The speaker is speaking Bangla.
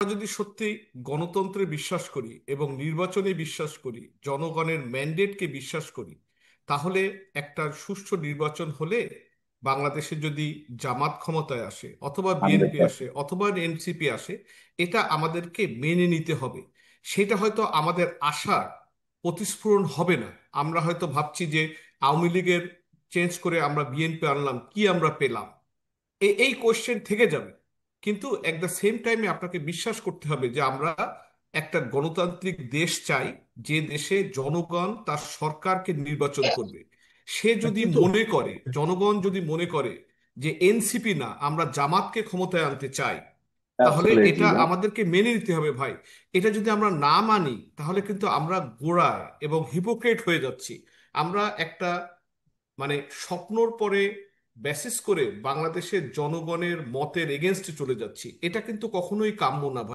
যদি সত্যি গণতন্ত্রে বিশ্বাস করি এবং নির্বাচনে বিশ্বাস করি, জনগণের ম্যান্ডেটকে বিশ্বাস করি, তাহলে একটা সুষ্ঠু নির্বাচন হলে বাংলাদেশে যদি জামাত ক্ষমতায় আসে অথবা হান্ড্রেড বিএনপি আসে পার্সেন্ট অথবা এনসিপি আসে, এটা আমাদেরকে মেনে নিতে হবে। সেটা হয়তো আমাদের আশার প্রতিস্ফুরণ হবে না। আমরা হয়তো ভাবছি যে আওয়ামী লীগের চেঞ্জ করে আমরা বিএনপি আনলাম, কি আমরা পেলাম, এই কোশ্চেন থেকে যাবে। কিন্তু এট দ্য সেম টাইমে আপনাকে বিশ্বাস করতে হবে যে আমরা একটা গণতান্ত্রিক দেশ চাই, যে দেশে জনগণ তার সরকারকে নির্বাচন করবে। সে যদি কিন্তু মনে করে, জনগণ যদি মনে করে যে এনসিপি না, আমরা জামাতকে ক্ষমতায় আনতে চাই, তাহলে অ্যাবসলিউটলি এটা ভাই। আমাদেরকে মেনে নিতে হবে ভাই। এটা যদি আমরা না মানি, তাহলে কিন্তু আমরা গোঁড়ায় এবং হিপোক্রেট হয়ে যাচ্ছি। আমরা একটা মানে স্বপ্নর পরে বেসিস করে বাংলাদেশের জনগণের মতের এগেনস্টে চলে যাচ্ছি। এটা কিন্তু কখনোই কাম্য না ভাই।